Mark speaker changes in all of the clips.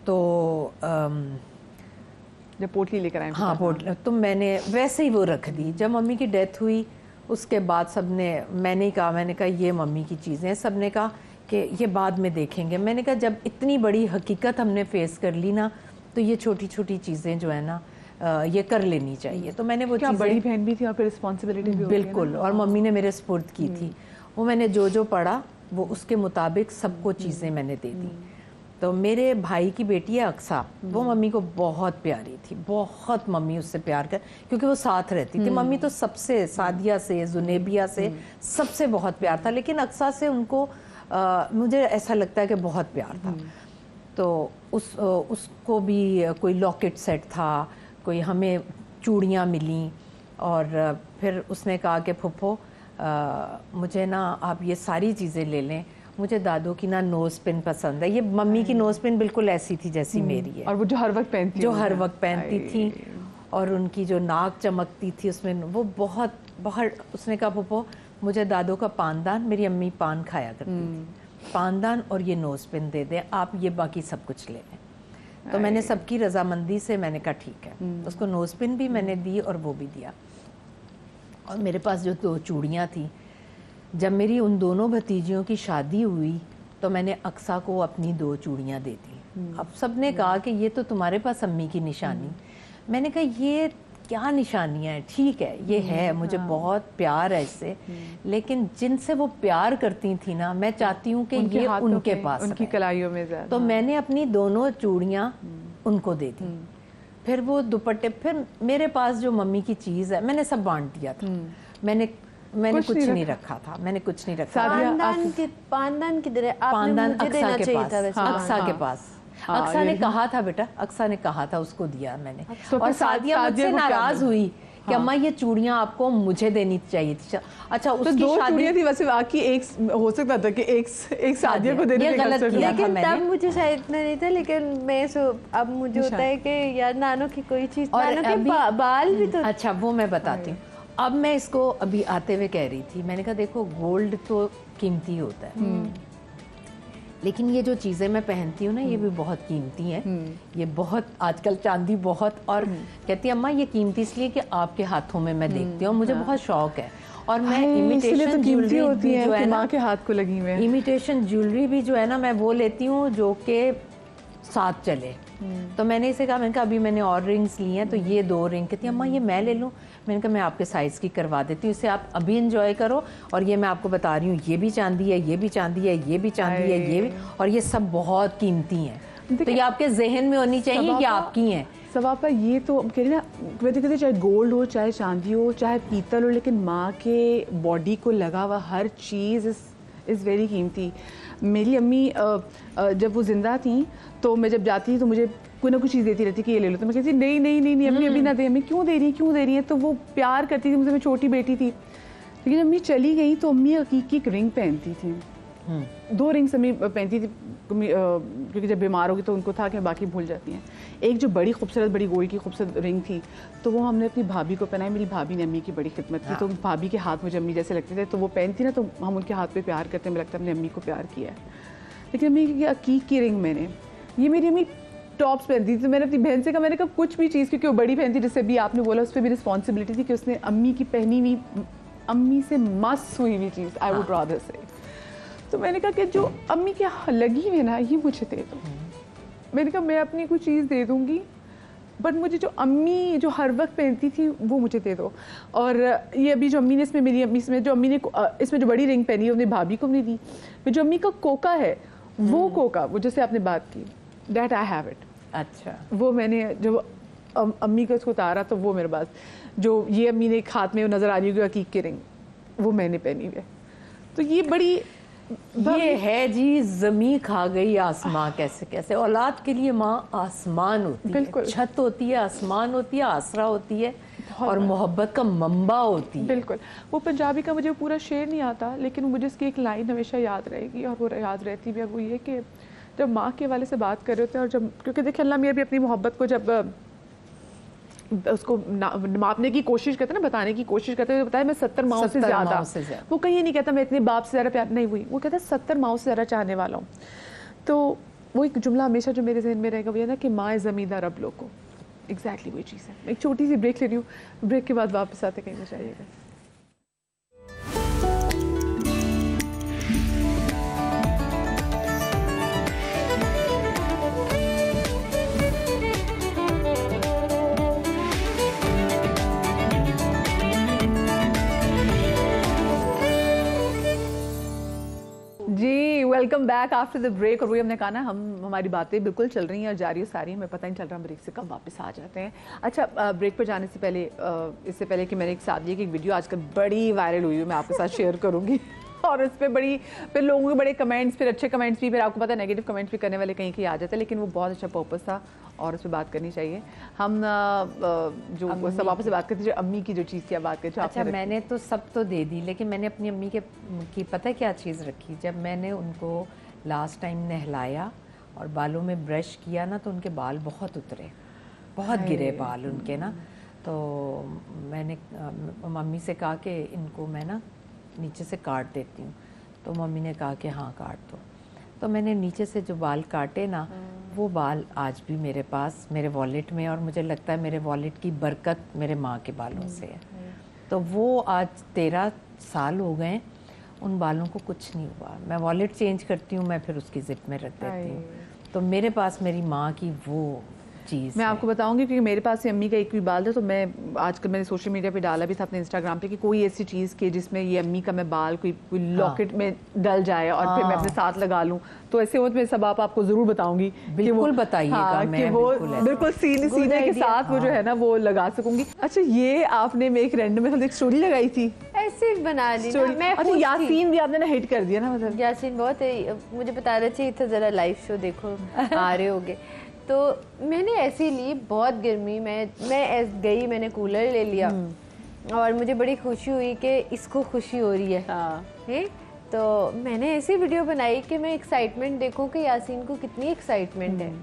Speaker 1: तो
Speaker 2: जब पोटली लेकर आए?
Speaker 1: हाँ पोटली, तो मैंने वैसे ही वो रख दी। जब मम्मी की डेथ हुई उसके बाद सबने, मैंने कहा ये मम्मी की चीज़ें हैं, सबने कहा कि ये बाद में देखेंगे। मैंने कहा जब इतनी बड़ी हकीकत हमने फेस कर ली ना, तो ये छोटी छोटी चीज़ें जो है ना ये कर लेनी चाहिए। तो मैंने वो
Speaker 2: क्या बड़ी बहन भी थी और फिर रिस्पॉन्सिबिलिटी भी
Speaker 1: बिल्कुल, और मम्मी ने मेरे स्पुर्द की थी। वो मैंने जो पढ़ा वो उसके मुताबिक सबको चीज़ें मैंने दे दी। तो मेरे भाई की बेटी है अक्सा, वो मम्मी को बहुत प्यारी थी, बहुत मम्मी उससे प्यार कर, क्योंकि वो साथ रहती थी। मम्मी तो सबसे, सादिया से, जुनेबिया से, सबसे बहुत प्यार था, लेकिन अक्सा से उनको मुझे ऐसा लगता है कि बहुत प्यार था। तो उसको भी कोई लॉकेट सेट था, कोई हमें चूड़ियाँ मिली, और फिर उसने कहा कि फुफ्फो मुझे ना आप ये सारी चीज़ें ले लें, मुझे दादू की ना नोज़ पिन पसंद है। ये मम्मी की नोज़ पिन बिल्कुल ऐसी थी जैसी मेरी है,
Speaker 2: और वो जो हर वक्त पहनती,
Speaker 1: जो हर वक्त पहनती थी, और उनकी जो नाक चमकती थी उसमें, वो बहुत बहुत। उसने कहा फुफ्फो मुझे दादू का पानदान, मेरी अम्मी पान खाया करती थी, पानदान और ये नोज़ पिन दे दें आप, ये बाकी सब कुछ ले लें। तो मैंने सबकी रजामंदी से मैंने कहा ठीक है। उसको नोज़ पिन भी मैंने दी और वो भी दिया। और मेरे पास जो 2 चूड़ियाँ थी, जब मेरी उन दोनों भतीजियों की शादी हुई तो मैंने अक्सा को अपनी 2 चूड़ियाँ दे दी। अब सबने कहा कि ये तो तुम्हारे पास अम्मी की निशानी। मैंने कहा ये क्या निशानियाँ हैं, ठीक है ये है, मुझे बहुत प्यार है इससे, लेकिन जिनसे वो प्यार करती थी ना, मैं चाहती हूँ कि ये उनके पास,
Speaker 2: उनकी कलाइयों में ज़्यादा।
Speaker 1: तो मैंने अपनी दोनों चूड़ियाँ उनको दे दी। फिर वो दुपट्टे, फिर मेरे पास जो मम्मी की चीज़ है मैंने सब बांट दिया था। मैंने कुछ नहीं रखा था, मैंने कुछ नहीं रखा।
Speaker 3: पानदान किधर है?
Speaker 1: पानदान
Speaker 3: मुझे देना चाहिए था वैसे।
Speaker 1: अक्सा के पास। अक्सा ने कहा था बेटा, अक्सा ने कहा था, उसको दिया मैंने। और सादिया मुझसे नाराज हुई कि अम्मा ये चूड़ियां आपको मुझे देनी चाहिए थी। अच्छा उसकी
Speaker 2: 2
Speaker 1: शादी
Speaker 2: चूड़ियां थी वैसे, बाकी एक हो सकता था कि एक सादिया को देने का
Speaker 1: गलत किया था
Speaker 3: लेकिन
Speaker 1: मैंने।
Speaker 3: तब मुझे शायद इतना नहीं था, लेकिन मैं अब मुझे होता है कि यार नानो की कोई चीज, नानो के बाल भी तो।
Speaker 1: अच्छा वो मैं बताती हूँ। अब मैं इसको अभी आते हुए कह रही थी, मैंने कहा देखो गोल्ड तो कीमती होता है, लेकिन ये जो चीज़ें मैं पहनती हूँ ना ये भी बहुत कीमती हैं। ये बहुत आजकल चांदी बहुत, और कहती है अम्मा ये कीमती इसलिए कि आपके हाथों में मैं देखती हूँ, मुझे बहुत शौक है। और मैं इमिटेशन ज्वेलरी
Speaker 2: होती है
Speaker 1: जो है
Speaker 2: माँ के हाथ को लगी हुई,
Speaker 1: इमिटेशन ज्वेलरी भी जो है ना मैं वो लेती हूँ जो कि साथ चले। तो मैंने इसे कहा, मैंने कहा अभी मैंने और रिंग्स ली हैं, तो ये 2 रिंग, कहती अम्मा ये मैं ले लूँ। मैंने कहा मैं आपके साइज़ की करवा देती हूँ, इसे आप अभी इंजॉय करो। और ये मैं आपको बता रही हूँ ये भी चांदी है, ये भी चांदी है, ये भी चांदी है, ये भी, और ये सब बहुत कीमती हैं। तो ये आपके जहन में होनी चाहिए कि आपकी हैं।
Speaker 2: सवापा ये तो कह रही ना, कहते चाहे गोल्ड हो, चाहे चांदी हो, चाहे पीतल हो, लेकिन माँ के बॉडी को लगा हुआ हर चीज़ इज़ वेरी कीमती। मेरी अम्मी जब वो जिंदा थी तो मैं जब जाती थी तो मुझे कोई ना कुछ चीज़ देती रहती कि ये ले लो, तो मैं कहती नहीं नहीं नहीं नहीं अम्मी अभी ना दे, अम्मी क्यों दे रही है। तो वो प्यार करती थी मुझसे, मैं छोटी बेटी थी। लेकिन अम्मी चली गई तो अम्मी हकीकी एक रिंग पहनती थी, 2 रिंग्स अम्मी पहनती थी, क्योंकि जब बीमार होगी तो उनको था कि बाकी भूल जाती हैं। एक जो बड़ी खूबसूरत, बड़ी गोल्ड की खूबसूरत रिंग थी, तो वो हमने अपनी भाभी को पहनाई। मेरी भाभी ने अम्मी की बड़ी खिदमत की, तो भाभी के हाथ मुझे अम्मी जैसे लगते थे, तो वो पहनती ना तो हम उनके हाथ पे प्यार करते हैं, मुझे लगता है हमने अम्मी को प्यार किया है। लेकिन अम्मी की अकीक की रिंग मैंने, ये मेरी अम्मी टॉप्स पहनती थी, तो मैंने अपनी बहन से कहा, मैंने कहा कुछ भी चीज़, क्योंकि वो बड़ी बहन थी, जैसे भी आपने बोला उस पर भी रिस्पॉन्सिबिलिटी थी कि उसने अम्मी की पहनी हुई, अम्मी से मस हुई हुई चीज़, आई वुड रादर से। तो मैंने कहा कि जो अम्मी के लगी हुई ना ये मुझे दे दो। मैंने कहा मैं अपनी कोई चीज़ दे दूँगी, बट मुझे जो अम्मी जो हर वक्त पहनती थी वो मुझे दे दो। और ये अभी जो अम्मी ने इसमें, मेरी अम्मी इसमें जो अम्मी ने इसमें जो बड़ी रिंग पहनी है, अपनी भाभी को नहीं दी। फिर जो अम्मी का कोका है, वो कोका, वो जैसे आपने बात की, दैट आई हैव इट।
Speaker 1: अच्छा,
Speaker 2: वो मैंने जो अम्मी को इसको उतारा तो वो मेरे पास, जो ये अम्मी ने एक हाथ में नज़र आ रही होगी अकीक की रिंग, वो मैंने पहनी हुई है। तो ये बड़ी,
Speaker 1: ये है जी ज़मीं खा गई आसमां, कैसे कैसे। औलाद के लिए माँ आसमान होती है, छत होती है, आसमान होती है, आसरा होती है, और मोहब्बत का मंबा होती है।
Speaker 2: बिल्कुल। वो पंजाबी का मुझे पूरा शेर नहीं आता, लेकिन मुझे इसकी एक लाइन हमेशा याद रहेगी, और वो याद रहती भी है। वो ये कि जब माँ के वाले से बात कर रहे होते हैं, और जब, क्योंकि देखिए अल्लाह मियाँ भी अपनी मोहब्बत को जब उसको मापने की कोशिश करते हैं ना, बताने की कोशिश करते हैं, बताया मैं 70 माओं से ज़्यादा, वो कहीं ये नहीं कहता मैं इतने बाप से ज़्यादा प्यार नहीं हुई, वो कहता 70 माओं से ज़्यादा चाहने वाला हूँ। तो वो एक जुमला हमेशा जो मेरे जहन में रहेगा वो ये ना कि माँ ज़मींदार रब लोग को, एग्जैक्टली वही चीज़ है। एक छोटी सी ब्रेक ले रही हूँ, ब्रेक के बाद वापस आते कहीं ना जाइएगा। जी welcome back after the break. और वही हमने कहा ना, हमारी बातें बिल्कुल चल रही हैं और जारी सारी, हमें पता नहीं चल रहा ब्रेक से कब वापस आ जाते हैं। अच्छा, ब्रेक पर जाने से पहले इससे पहले कि मैंने एक सादिया की एक वीडियो आजकल बड़ी वायरल हुई है, मैं आपके साथ शेयर करूँगी और उस पर बड़ी फिर लोगों के बड़े कमेंट्स, फिर अच्छे कमेंट्स भी, फिर आपको पता है नेगेटिव कमेंट्स भी करने वाले कहीं कहीं आ जाते हैं, लेकिन वो बहुत अच्छा पर्पस था और उस पर बात करनी चाहिए। हम जो सब आपसे बात करते, जो अम्मी की जो चीज़ की बात करते।
Speaker 1: अच्छा, मैंने तो सब तो दे दी, लेकिन मैंने अपनी अम्मी की पता है क्या चीज़ रखी? जब मैंने उनको लास्ट टाइम नहलाया और बालों में ब्रश किया ना, तो उनके बाल बहुत उतरे, बहुत गिरे बाल उनके ना। तो मैंने मम्मी से कहा कि इनको मैं ना नीचे से काट देती हूँ, तो मम्मी ने कहा कि हाँ काट दो। तो मैंने नीचे से जो बाल काटे ना, वो बाल आज भी मेरे पास मेरे वॉलेट में, और मुझे लगता है मेरे वॉलेट की बरकत मेरे माँ के बालों से है। तो वो आज 13 साल हो गए, उन बालों को कुछ नहीं हुआ। मैं वॉलेट चेंज करती हूँ, मैं फिर उसकी जिप में रख देती हूँ। तो मेरे पास मेरी माँ की वो चीज़
Speaker 2: मैं आपको बताऊंगी, क्योंकि मेरे पास से अम्मी का एक भी बाल था, तो मैं आजकल मैंने सोशल मीडिया पे डाला भी था अपने इंस्टाग्राम पे कि कोई ऐसी चीज़ के जिसमें ये अम्मी का मैं बाल कोई लॉकेट में डल जाए और फिर मैं अपने साथ लगा लूं, तो ऐसे हो तो मैं सब आपको जरूर बताऊंगी।
Speaker 1: बिल्कुल बताइएगा, मैं
Speaker 2: बिल्कुल सीने के साथ वो जो है ना वो लगा सकूंगी। अच्छा, ये आपने में एक रैंडम में एक स्टोरी लगाई थी,
Speaker 3: ऐसे बना ली ना मैं।
Speaker 2: अच्छा, यासीन भी आपने ना हिट कर दिया ना, मतलब
Speaker 3: यासीन बहुत मुझे बताना चाहिए था, जरा लाइव शो देखो आ रहे होगे। तो मैंने ऐसे ली, बहुत गर्मी में मैं गई, मैंने कूलर ले लिया और मुझे बड़ी खुशी हुई कि इसको खुशी हो रही है। है तो मैंने ऐसी वीडियो बनाई कि मैं एक्साइटमेंट देखूं कि यासीन को कितनी एक्साइटमेंट है।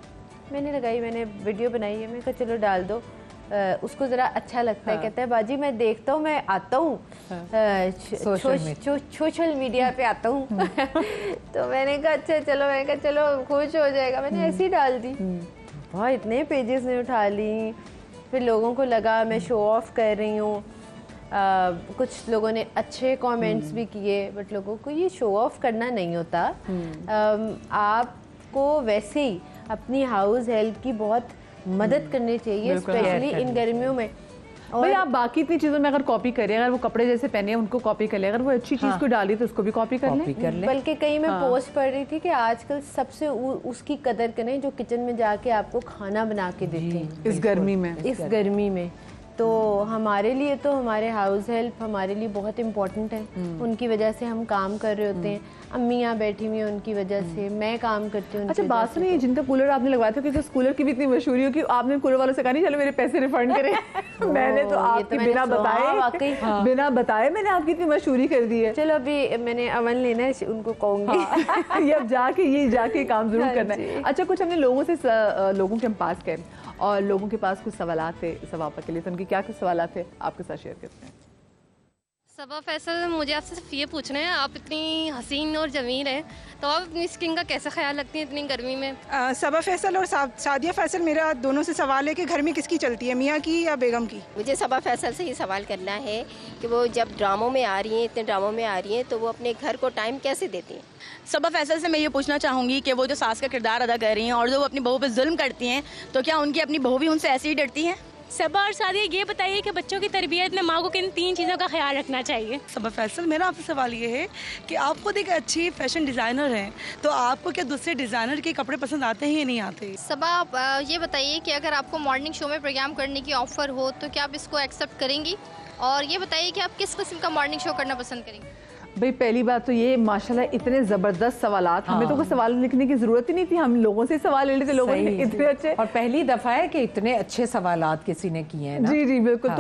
Speaker 3: मैंने लगाई, मैंने वीडियो बनाई है, मैंने कहा चलो डाल दो, उसको ज़रा अच्छा लगता है। कहता है बाजी मैं देखता हूँ, मैं आता हूँ सोशल मीडिया पे आता हूँ। तो मैंने कहा अच्छा चलो, मैंने कहा चलो खुश हो जाएगा, मैंने ऐसे ही डाल दी। बहुत इतने पेजेस ने उठा ली, फिर लोगों को लगा मैं शो ऑफ कर रही हूँ। कुछ लोगों ने अच्छे कमेंट्स भी किए, बट लोगों को ये शो ऑफ करना नहीं होता। आपको वैसे ही अपनी हाउस हेल्प की बहुत मदद करनी चाहिए, स्पेशली इन गर्मियों में।
Speaker 2: और भाई आप बाकी इतनी चीज़ों में अगर कॉपी करें, अगर वो कपड़े जैसे पहने हैं उनको कॉपी कर ले, अगर वो अच्छी चीज़ को डाली तो उसको भी कॉपी कर ले।
Speaker 3: बल्कि कहीं मैं पोस्ट पढ़ रही थी कि आजकल सबसे उसकी कदर करें जो किचन में जाके आपको खाना बना के देते हैं
Speaker 2: इस गर्मी में।
Speaker 3: तो हमारे लिए तो हमारे हाउस हेल्प हमारे लिए बहुत इम्पोर्टेंट है। उनकी वजह से हम काम कर रहे होते हैं, अम्मी यहाँ बैठी हुई हैं उनकी वजह से, मैं काम करती हूँ।
Speaker 2: अच्छा, बात सुनिए, जिनका कूलर आपने लगवाया था, क्योंकि उस कूलर की भी इतनी मशहूरी हो कि आपने कूलर वालों से कहा नहीं चलो मेरे पैसे रिफंड करें। मैंने तो आपके बिना बताए मैंने आपकी इतनी मशहूरी कर दी है।
Speaker 3: चलो अभी मैंने अवन लेना है, उनको कहूँगी
Speaker 2: ये अब जाके काम जरूर करना है। अच्छा, कुछ हमने लोगों के हम पास गए और लोगों के पास कुछ सवाल थे सवापा के लिए, तो उनके क्या कुछ सवाल थे आपके साथ शेयर करते हैं।
Speaker 4: सबा फैसल, मुझे आपसे सिर्फ ये पूछना है, आप इतनी हसीन और जमील हैं, तो आप अपनी स्किन का कैसे ख्याल रखती हैं इतनी गर्मी में?
Speaker 5: सबा फैसल और सादिया फैसल, मेरा दोनों से सवाल है कि घर में किसकी चलती है, मियाँ की या बेगम की?
Speaker 6: मुझे सबा फैसल से ये सवाल करना है कि वो जब ड्रामों में आ रही हैं, इतने ड्रामों में आ रही हैं, तो वो अपने घर को टाइम कैसे देती हैं?
Speaker 7: सबा फैसल से मैं ये पूछना चाहूँगी कि वो जो सास का किरदार अदा कर रही हैं और जो वो अपनी बहू पे जुल्म करती हैं, तो क्या उनकी अपनी बहू भी उनसे ऐसे ही डरती हैं?
Speaker 8: सबा और सादिया, ये बताइए कि बच्चों की तरबियत में माँ को किन 3 चीज़ों का ख्याल रखना चाहिए?
Speaker 5: सबा फैसल, मेरा आपसे सवाल ये है कि आप खुद एक अच्छी फैशन डिज़ाइनर हैं, तो आपको क्या दूसरे डिज़ाइनर के कपड़े पसंद आते हैं या नहीं आते?
Speaker 4: सबा, आप ये बताइए कि अगर आपको मॉर्निंग शो में प्रोग्राम करने की ऑफ़र हो तो क्या आप इसको एक्सेप्ट करेंगी? और ये बताइए कि आप किस किस्म का मॉर्निंग शो करना पसंद करेंगी?
Speaker 2: भाई पहली बात तो ये माशाल्लाह इतने ज़बरदस्त सवालात, हमें तो कोई सवाल लिखने की ज़रूरत ही नहीं थी, हम लोगों से सवाल ले लेते, लोगों ने इतने अच्छे,
Speaker 1: और पहली दफ़ा है कि इतने अच्छे सवालात किसी ने किए हैं ना।
Speaker 2: जी बिल्कुल।